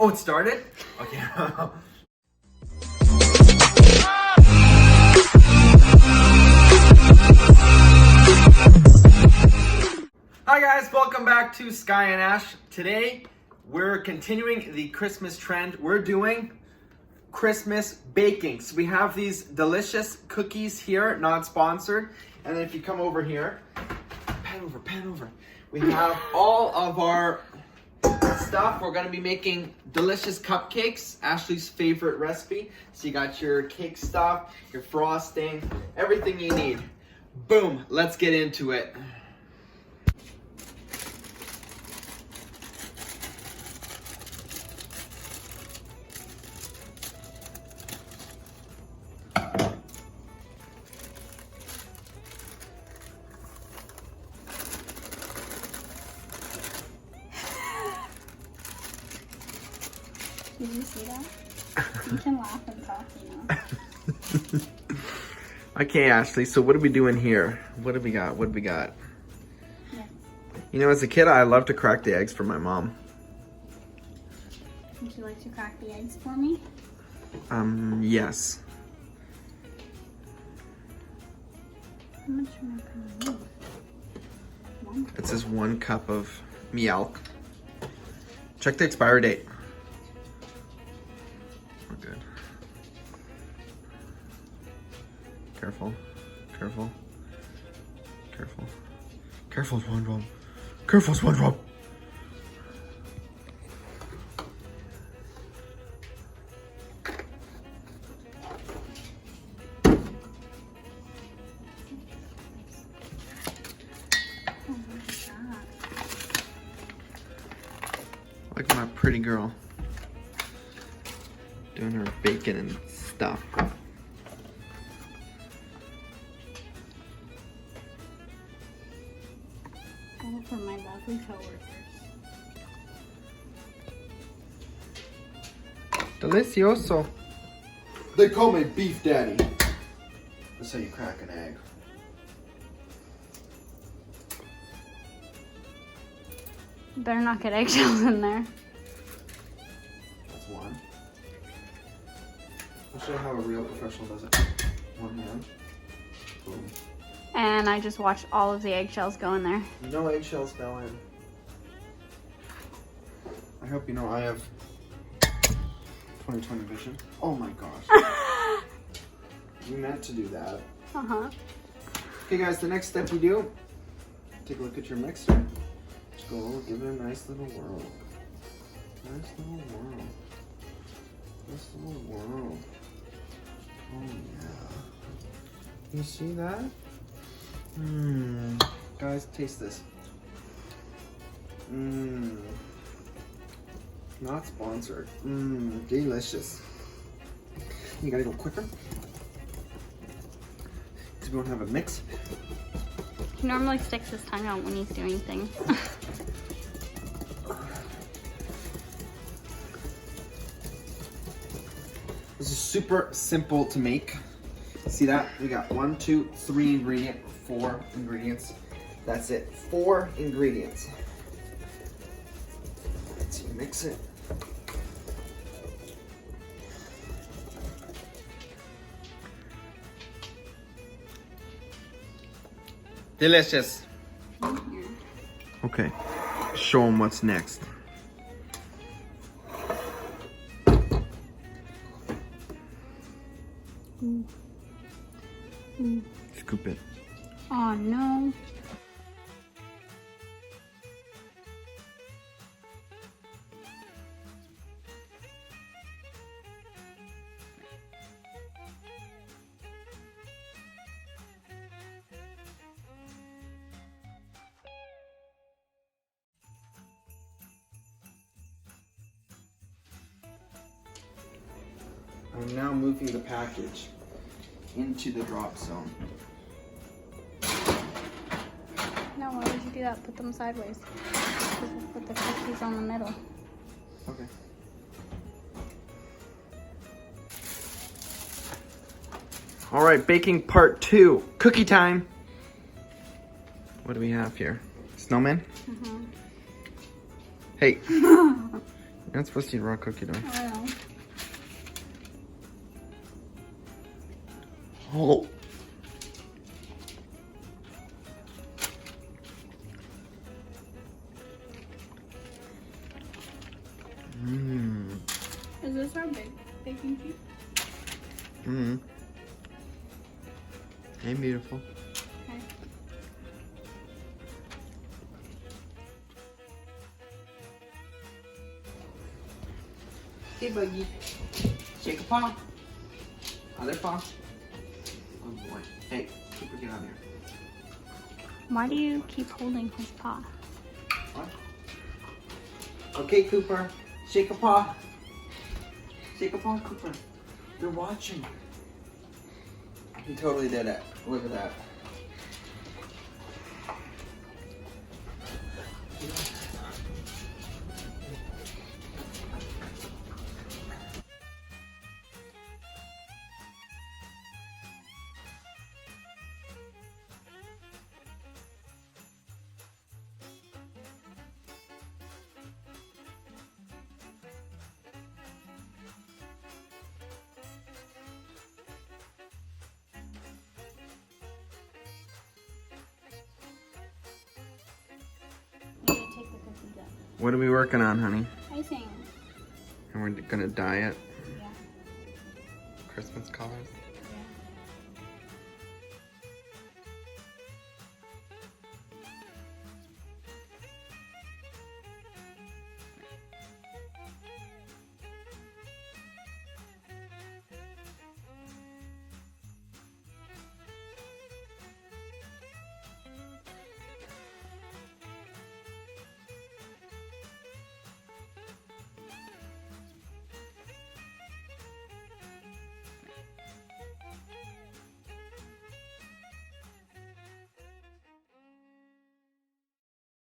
Oh, it started? Okay. Hi guys, welcome back to Sky and Ash. Today, we're continuing the Christmas trend. We're doing Christmas baking. So we have these delicious cookies here, not sponsored. And then if you come over here, pan over. We have all of our stuff. We're gonna be making delicious cupcakes, Ashley's favorite recipe. So you got your cake stuff, your frosting, everything you need. Boom, let's get into it. Did you see that? You can laugh and talk, you know. Okay, Ashley, so what are we doing here? What do we got? Yes. You know, as a kid, I loved to crack the eggs for my mom. Would you like to crack the eggs for me? Yes. How much more can I need? One. It says 1 cup of milk. Check the expiry date. We're good. Careful. Careful, SpongeBob. Careful, SpongeBob. Oh, what is that? Look at my pretty girl. Doing her bacon and stuff. All for my lovely coworkers. Delicioso. They call me Beef Daddy. That's how you crack an egg. Better not get eggshells in there. That's one. I'll show you how a real professional does it. One hand. Boom. And I just watched all of the eggshells go in there. No eggshells fell in. I hope you know I have 20/20 vision. Oh my gosh. You meant to do that. Uh-huh. Okay guys, the next step you do, take a look at your mixer. Just go give it a nice little whirl. Nice little whirl. Nice little whirl. Oh yeah. You see that? Guys, taste this. Not sponsored. Delicious. You gotta go quicker. Because we don't have a mix. He normally sticks his tongue out when he's doing things. This is super simple to make. See that? We got 1, 2, 3 ingredients, 4 ingredients. That's it. 4 ingredients. So you mix it. Delicious. Okay. Show them what's next. Scoop it. Oh no. I'm now moving the package into the drop zone. No, why would you do that? Put them sideways. Put the cookies on the middle. Okay. All right, baking part 2. Cookie time. What do we have here? Snowman? Mm-hmm. Hey. You're not supposed to eat raw cookie dough. I know. Oh. Mmm. Is this our baking sheet? Mmm. Hey, beautiful. Okay. Hey, Buggy. Shake a paw. Other paw. Oh boy. Hey, Cooper, get out of here. Why do you keep holding his paw? What? Okay, Cooper. Shake a paw. Shake a paw, Cooper. They're watching. He totally did it. Look at that. You need to take the cookies out. What are we working on, honey? Icing. And we're gonna dye it. Yeah. Christmas colors.